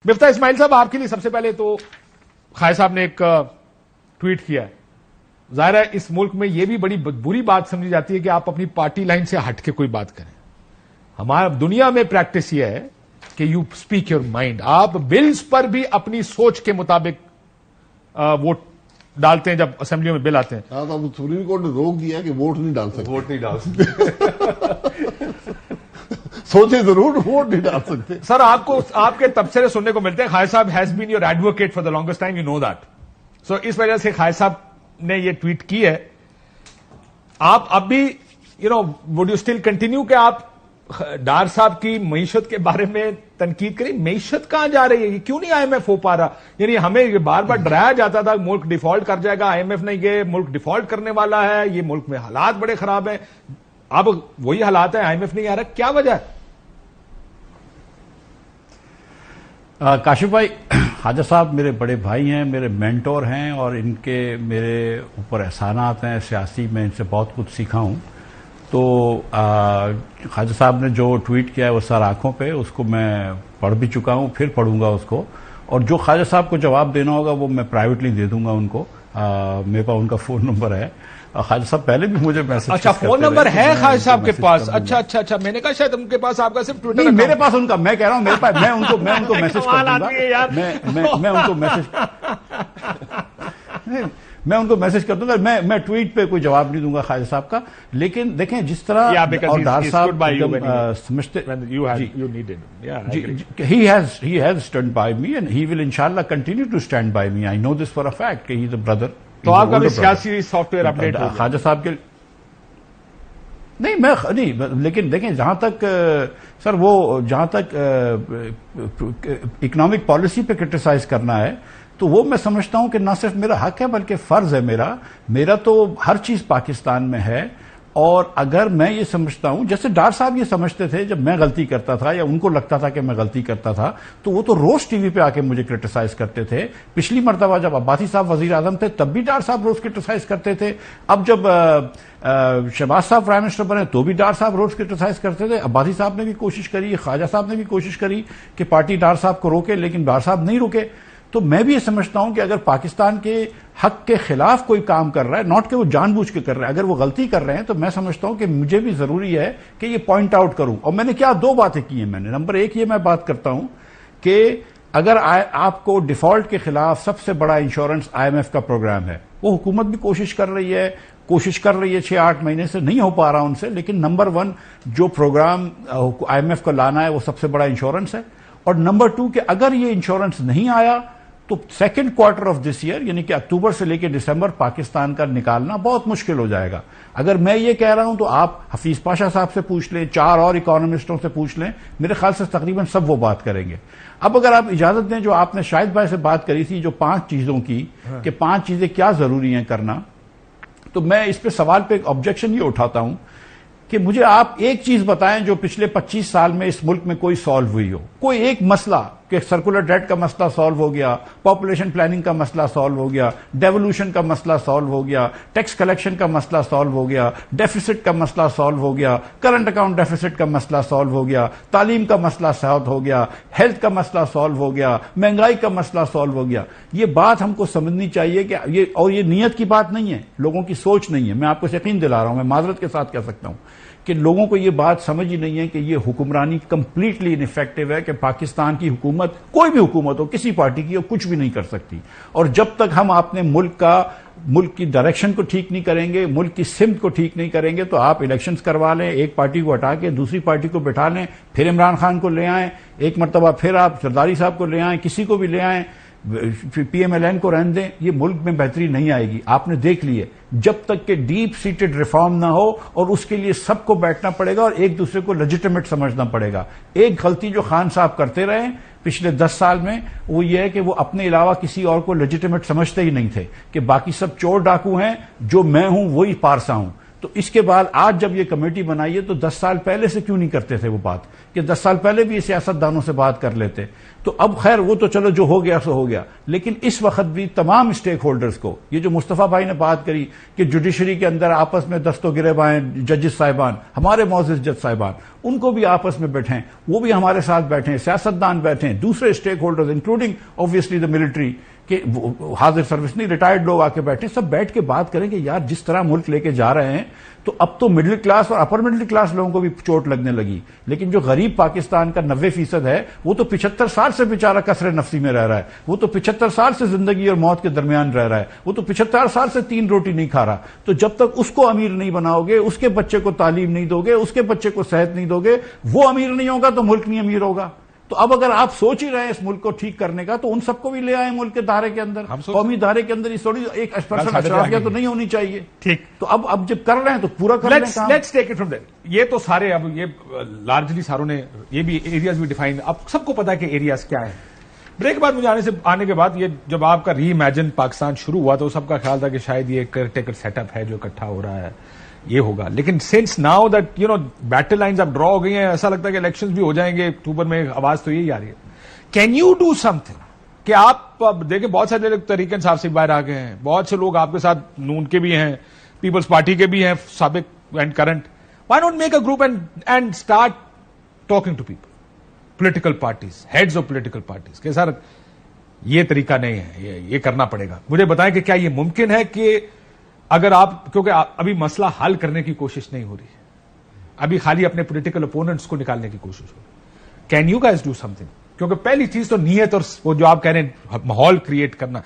مفتاح اسماعیل صاحب، آپ کے لیے سب سے پہلے تو خائر صاحب نے ایک ٹویٹ کیا ہے. ظاہر ہے اس ملک میں یہ بھی بڑی بری بات سمجھی جاتی ہے کہ آپ اپنی پارٹی لائن سے ہٹ کے کوئی بات کریں. ہمارا دنیا میں پریکٹس یہ ہے کہ یو اسپیک یور مائنڈ. آپ بلز پر بھی اپنی سوچ کے مطابق ووٹ ڈالتے ہیں جب اسمبلیوں میں بل آتے ہیں. ہاں تو سپریم کورٹ نے روک دیا کہ ووٹ نہیں ڈال سکتے. ووٹ نہیں ڈال سکتے. سوچے ضرور ووٹ نہیں ڈال سکتے. سر آپ کے تبصرے سننے کو ملتے ہیں. خائر صاحب has been your advocate for the longest time, you know that. So اس وجہ سے خائر صاحب نے یہ ٹویٹ کی ہے. آپ اب بھی وڈ یو اسٹل کنٹینیو کہ آپ ڈار صاحب کی معیشت کے بارے میں تنقید کریں؟ معیشت کہاں جا رہی ہے؟ یہ کیوں نہیں آئی ایم ایف ہو پا رہا؟ یعنی ہمیں یہ بار بار ڈرایا جاتا تھا ملک ڈیفالٹ کر جائے گا, آئی ایم ایف نہیں گئے, ملک ڈیفالٹ کرنے والا ہے, یہ ملک میں حالات بڑے خراب ہیں. اب وہی حالات ہیں, آئی ایم ایف نہیں آ رہا, کیا وجہ ہے؟ کاشف بھائی, خواجہ صاحب میرے بڑے بھائی ہیں, میرے مینٹور ہیں, اور ان کے میرے اوپر احسانات ہیں سیاسی. میں ان سے بہت کچھ سیکھا ہوں. تو خواجہ صاحب نے جو ٹویٹ کیا ہے وہ سر آنکھوں پہ, اس کو میں پڑھ بھی چکا ہوں, پھر پڑھوں گا اس کو. اور جو خواجہ صاحب کو جواب دینا ہوگا وہ میں پرائیویٹلی دے دوں گا ان کو. میرے پاس ان کا فون نمبر ہے. خواجہ صاحب پہلے بھی مجھے میسج. اچھا, فون نمبر ہے خواجہ صاحب کے پاس؟ اچھا, میں نے کہا شاید ان کے پاس آپ کا صرف ٹویٹر. نہیں, میرے پاس ان کا, میں کہہ رہا ہوں میرے پاس, میں ان کو میسج کر دوں گا. میں ان کو میسج میں ان کو میسج کر دوں گا. میں ٹویٹ پہ کوئی جواب نہیں دوں گا خواجہ صاحب کا. لیکن دیکھیں جس طرح اور ڈار صاحب سمجھتے, he has stood by me and he will inshallah continue to stand by me. I know this for a fact کہ he is a brother. تو آپ کا بھی سیاسی سافٹ ویئر اپڈیٹ ہو خواجہ صاحب کے نہیں, لیکن دیکھیں جہاں تک سر وہ جہاں تک اکنامک پالیسی پہ کرٹیسائز کرنا ہے تو وہ میں سمجھتا ہوں کہ نہ صرف میرا حق ہے بلکہ فرض ہے میرا تو ہر چیز پاکستان میں ہے. اور اگر میں یہ سمجھتا ہوں, جیسے ڈار صاحب یہ سمجھتے تھے جب میں غلطی کرتا تھا یا ان کو لگتا تھا کہ میں غلطی کرتا تھا تو وہ تو روز ٹی وی پہ آ کے مجھے کرٹیسائز کرتے تھے. پچھلی مرتبہ جب عباسی صاحب وزیر اعظم تھے تب بھی ڈار صاحب روز کرٹیسائز کرتے تھے. اب جب شہباز صاحب پرائم منسٹر بنے تو بھی ڈار صاحب روز کرٹیسائز کرتے تھے. عباسی صاحب نے بھی کوشش کری, خواجہ صاحب نے بھی کوشش کری کہ پارٹی ڈار صاحب کو روکے, لیکن ڈار صاحب نہیں روکے. تو میں بھی یہ سمجھتا ہوں کہ اگر پاکستان کے حق کے خلاف کوئی کام کر رہا ہے, ناٹ کہ وہ جان بوجھ کے کر رہا ہے, اگر وہ غلطی کر رہے ہیں تو میں سمجھتا ہوں کہ مجھے بھی ضروری ہے کہ یہ پوائنٹ آؤٹ کروں. اور میں نے کیا 2 باتیں کی ہیں. میں نے نمبر 1 یہ میں بات کرتا ہوں کہ اگر آپ کو ڈیفالٹ کے خلاف سب سے بڑا انشورنس آئی ایم ایف کا پروگرام ہے, وہ حکومت بھی کوشش کر رہی ہے 6-8 مہینے سے, نہیں ہو پا رہا ان سے, لیکن نمبر 1 جو پروگرام آئی ایم ایف کو لانا ہے وہ سب سے بڑا انشورنس ہے. اور نمبر 2 کہ اگر یہ انشورنس نہیں آیا تو second quarter of this year یعنی کہ اکتوبر سے لے کے دسمبر پاکستان کا نکالنا بہت مشکل ہو جائے گا. اگر میں یہ کہہ رہا ہوں تو آپ حفیظ پاشا صاحب سے پوچھ لیں, 4 اور اکانومسٹوں سے پوچھ لیں, میرے خیال سے تقریباً سب وہ بات کریں گے. اب اگر آپ اجازت دیں, جو آپ نے شاہد بھائی سے بات کری تھی جو 5 چیزوں کی کہ 5 چیزیں کیا ضروری ہیں کرنا, تو میں اس پہ سوال پہ ایک آبجیکشن یہ اٹھاتا ہوں کہ مجھے آپ ایک چیز بتائیں جو پچھلے 25 سال میں اس ملک میں کوئی سالو ہوئی ہو. کوئی ایک مسئلہ کہ سرکولر ڈیٹ کا مسئلہ سالو ہو گیا, پاپولیشن پلاننگ کا مسئلہ سالو ہو گیا, ڈیولوشن کا مسئلہ سالو ہو گیا, ٹیکس کلیکشن کا مسئلہ سالو ہو گیا, ڈیفیسٹ کا مسئلہ سالو ہو گیا, کرنٹ اکاؤنٹ ڈیفیسٹ کا مسئلہ سالو ہو گیا, تعلیم کا مسئلہ سالو ہو گیا, ہیلتھ کا مسئلہ سالو ہو گیا, مہنگائی کا مسئلہ سالو ہو گیا. یہ بات ہم کو سمجھنی چاہیے کہ یہ نیت کی بات نہیں ہے, لوگوں کی سوچ نہیں ہے. میں آپ کو یقین دلا رہا ہوں, میں معذرت کے ساتھ کہہ سکتا ہوں کہ لوگوں کو یہ بات سمجھ ہی نہیں ہے کہ یہ حکمرانی کمپلیٹلی انفیکٹو ہے, کہ پاکستان کی حکومت کوئی بھی حکومت ہو کسی پارٹی کی, کچھ بھی نہیں کر سکتی. اور جب تک ہم اپنے ملک کی ڈائریکشن کو ٹھیک نہیں کریں گے, ملک کی سمت کو ٹھیک نہیں کریں گے, تو آپ الیکشنز کروا لیں, ایک پارٹی کو ہٹا کے دوسری پارٹی کو بٹھا لیں, پھر عمران خان کو لے آئیں, ایک مرتبہ پھر آپ زرداری صاحب کو لے آئیں, کسی کو بھی لے آئیں, پی ایم ایل این کو رہنے دیں, یہ ملک میں بہتری نہیں آئے گی. آپ نے دیکھ لیے جب تک کہ ڈیپ سیٹڈ ریفارم نہ ہو, اور اس کے لیے سب کو بیٹھنا پڑے گا اور ایک دوسرے کو لیجیٹمیٹ سمجھنا پڑے گا. ایک غلطی جو خان صاحب کرتے رہے پچھلے 10 سال میں وہ یہ ہے کہ وہ اپنے علاوہ کسی اور کو لیجیٹمیٹ سمجھتے ہی نہیں تھے, کہ باقی سب چور ڈاکو ہیں, جو میں ہوں وہی پارسا ہوں. تو اس کے بعد آج جب یہ کمیٹی بنائی ہے تو 10 سال پہلے سے کیوں نہیں کرتے تھے وہ بات کہ 10 سال پہلے بھی سیاستدانوں سے بات کر لیتے. تو اب خیر وہ تو چلو جو ہو گیا سو ہو گیا, لیکن اس وقت بھی تمام اسٹیک ہولڈرز کو, یہ جو مصطفیٰ بھائی نے بات کری کہ جوڈیشری کے اندر آپس میں دست و گریباں ججز صاحبان, ہمارے معزز جج صاحبان, ان کو بھی آپس میں بیٹھیں, وہ بھی ہمارے ساتھ بیٹھیں, سیاستدان بیٹھیں, دوسرے stake holders including obviously the military کہ حاضر سروس نہیں ریٹائرڈ لوگ آ کے بیٹھیں, سب بیٹھ کے بات کریں کہ یار جس طرح ملک لے کے جا رہے ہیں تو اب تو مڈل کلاس اور اپر مڈل کلاس لوگوں کو بھی چوٹ لگنے لگی, لیکن جو غریب پاکستان کا 90% ہے وہ تو 75 سال سے بیچارہ کثر نفسی میں رہ رہا ہے, وہ تو 75 سال سے زندگی اور موت کے درمیان رہ رہا ہے, وہ تو 75 سال سے 3 روٹی نہیں کھا رہا. تو جب تک اس کو امیر نہیں بناؤ گے, اس کے بچے کو تعلیم نہیں دو گے, اس کے بچے کو صحت نہیں دو گے, وہ امیر نہیں ہوگا تو ملک نہیں امیر ہوگا. تو اب اگر آپ سوچ ہی رہے ہیں اس ملک کو ٹھیک کرنے کا تو ان سب کو بھی لے آئے ملک کے دھارے کے اندر, قومی دھارے کے اندر. اس تھوڑی 1% اشرافیہ تو نہیں ہونی چاہیے. ٹھیک, تو اب جب کر رہے ہیں تو پورا کر لیں کام. لیٹس ٹیک اٹ فرام دیر. یہ تو سارے اب یہ لارجلی ساروں نے یہ بھی ایریاز بھی ڈیفائن, اب سب کو پتا ہے کہ ایریاز کیا ہے. بریک کے بعد مجھے آنے کے بعد یہ جب آپ کا ری امیجن پاکستان شروع ہوا تو سب کا خیال تھا کہ شاید یہ کیئر ٹیکر سیٹ اپ ہے جو اکٹھا ہو رہا ہے, یہ ہوگا. لیکن since now that battle lines اب ڈرا ہو گئی ہیں, ایسا لگتا ہے کہ الیکشنز بھی ہو جائیں گے اکتوبر میں, آواز تو یہی آ رہی ہے. Can you do some thing کہ آپ دیکھیں بہت سارے لوگ تحریک انصاف سے باہر آ گئے ہیں, بہت سے لوگ آپ کے ساتھ نون کے بھی ہیں, پیپلز پارٹی کے بھی ہیں سابق and current. Why not make a group and start talking to people, political parties, heads of political parties کہ سر یہ طریقہ نہیں ہے, یہ کرنا پڑے گا. مجھے بتائیں کہ کیا یہ ممکن ہے کہ اگر آپ, کیونکہ ابھی مسئلہ حل کرنے کی کوشش نہیں ہو رہی ہے, ابھی خالی اپنے پولیٹیکل اپوننٹس کو نکالنے کی کوشش ہو رہی ہے, can you guys do some thing? کیونکہ پہلی چیز تو نیت اور وہ جو آپ کہہ رہے ہیں ماحول کریٹ کرنا,